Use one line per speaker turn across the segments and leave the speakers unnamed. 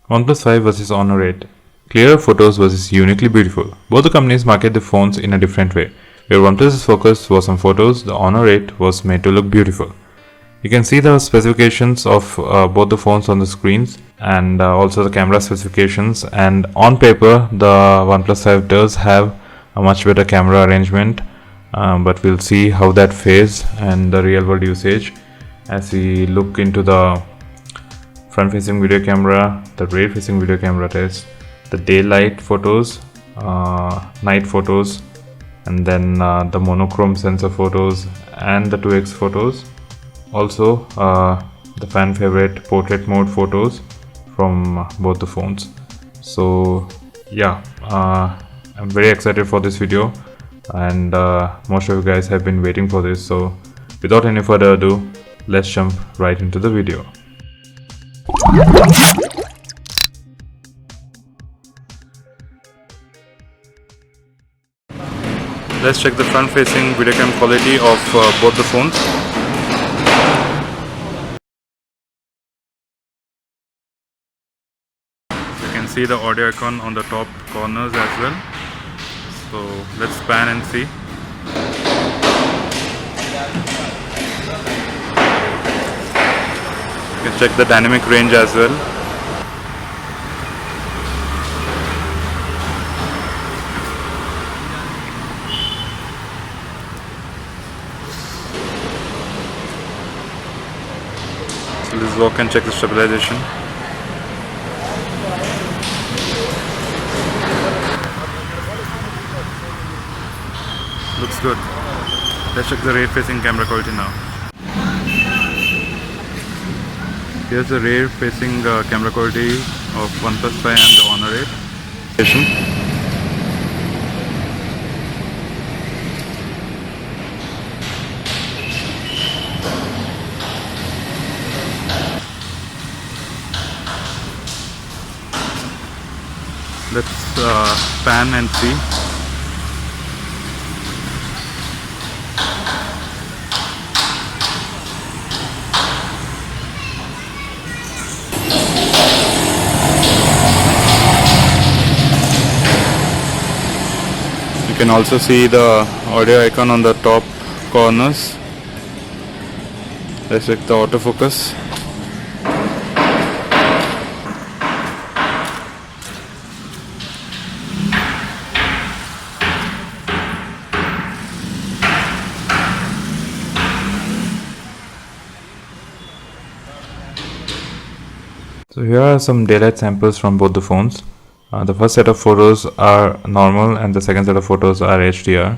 OnePlus 5 versus Honor 8. Clearer photos versus uniquely beautiful. Both the companies market the phones in a different way. Where OnePlus's focus was on photos, the Honor 8 was made to look beautiful. You can see the specifications of both the phones on the screens and also the camera specifications, and on paper the OnePlus 5 does have a much better camera arrangement, but we'll see how that fares and the real world usage as we look into the front facing video camera, the rear facing video camera test, the daylight photos, night photos, and then the monochrome sensor photos and the 2x photos. Also the fan favorite portrait mode photos from both the phones. So yeah, I'm very excited for this video, and most of you guys have been waiting for this. So without any further ado, let's jump right into the video. Let's check the front facing video cam quality of both the phones. You can see the audio icon on the top corners as well. So let's pan and see. You can check the dynamic range as well. So let's walk and check the stabilization. Looks good. Let's check the rear facing camera quality now. Here's the rear facing camera quality of OnePlus 5 and the Honor 8. Let's pan and see. You can also see the audio icon on the top corners. Let's check the autofocus. So here are some daylight samples from both the phones. The first set of photos are normal and the second set of photos are HDR,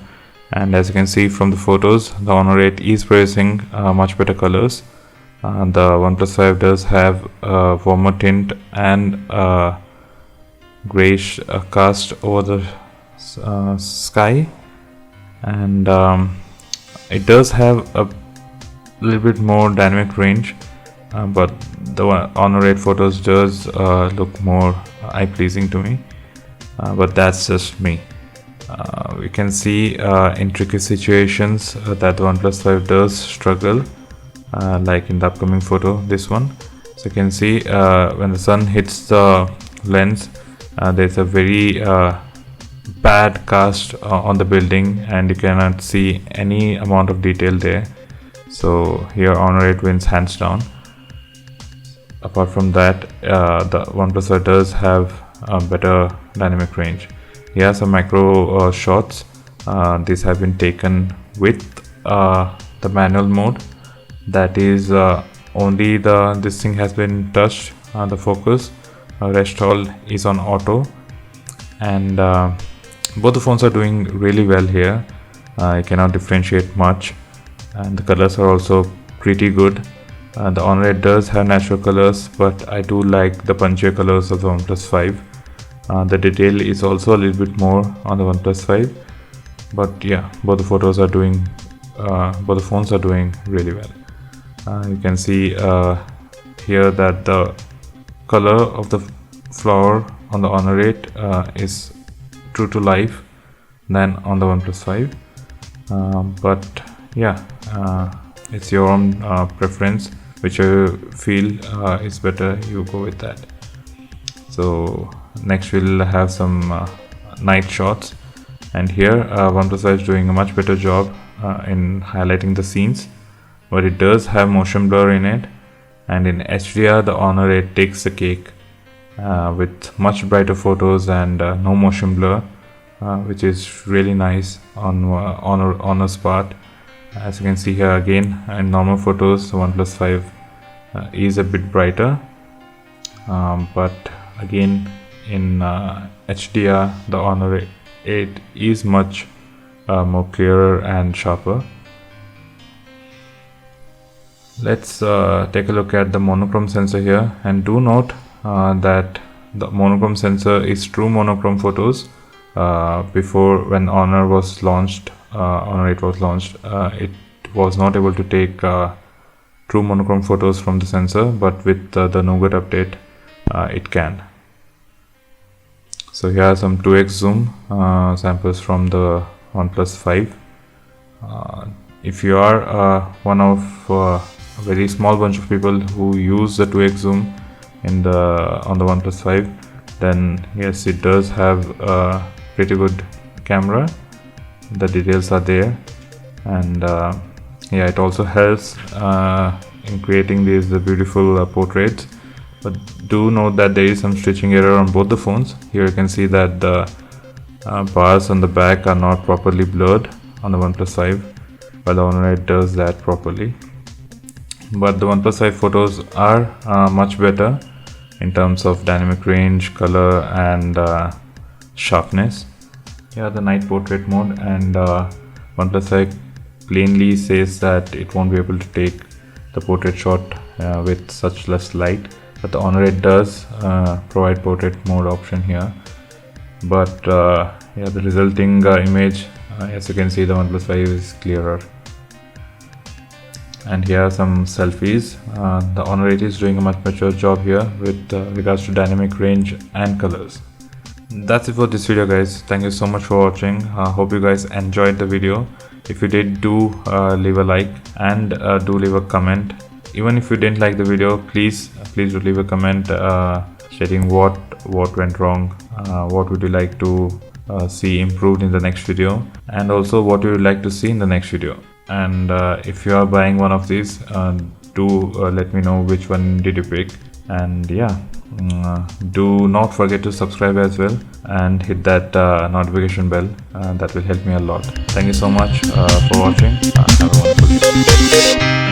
and as you can see from the photos, the Honor 8 is producing much better colors. The OnePlus 5 does have warmer tint and grayish cast over the sky, and it does have a little bit more dynamic range, but the Honor 8 photos does look more eye pleasing to me, but that's just me. We can see in tricky situations that the OnePlus 5 does struggle, like in the upcoming photo, this one. So you can see when the sun hits the lens, there's a very bad cast on the building, and you cannot see any amount of detail there. So here Honor 8 wins hands down. Apart from that, the OnePlus 5 does have a better dynamic range. Here are some macro shots. These have been taken with the manual mode. That is only this thing has been touched, the focus. Rest all is on auto, and both the phones are doing really well here. You cannot differentiate much, and the colors are also pretty good. The Honor 8 does have natural colors, but I do like the punchier colors of the OnePlus 5. The detail is also a little bit more on the OnePlus 5, but yeah, both the phones are doing really well. You can see here that the color of the flower on the Honor 8 is true to life than on the OnePlus 5, but yeah, it's your own preference. Which you feel is better, you go with that. So next we'll have some night shots, and here OnePlus 5 is doing a much better job in highlighting the scenes, but it does have motion blur in it, and in HDR the Honor 8 takes the cake with much brighter photos and no motion blur, which is really nice on Honor's part. As you can see here, again in normal photos the OnePlus 5 is a bit brighter, but again in HDR the Honor 8 is much more clearer and sharper. Let's take a look at the monochrome sensor here, and do note that the monochrome sensor is true monochrome photos. Before, when Honor was launched, Honor 8 was launched, it was not able to take true monochrome photos from the sensor, but with the Nougat update it can. So here are some 2x zoom samples from the OnePlus 5. If you are one of a very small bunch of people who use the 2x zoom on the OnePlus 5, then yes, it does have a pretty good camera. The details are there, and yeah, it also helps in creating these beautiful portraits. But do note that there is some stitching error on both the phones. Here you can see that the bars on the back are not properly blurred on the OnePlus 5, while the Honor 8 does that properly. But the OnePlus 5 photos are much better in terms of dynamic range, color, and sharpness. Here the night portrait mode, and OnePlus 5 plainly says that it won't be able to take the portrait shot with such less light, but the Honor 8 does provide portrait mode option here. But yeah, the resulting image, as you can see, the OnePlus 5 is clearer. And here are some selfies. The Honor 8 is doing a much better job here with regards to dynamic range and colors. That's it for this video, guys. Thank you so much for watching. Hope you guys enjoyed the video. If you did, do leave a like, and do leave a comment. Even if you didn't like the video, please do leave a comment stating what went wrong, what would you like to see improved in the next video, and also what you would like to see in the next video. And if you are buying one of these, do let me know which one did you pick. And yeah, do not forget to subscribe as well, and hit that notification bell. That will help me a lot. Thank you so much for watching. Have a wonderful day.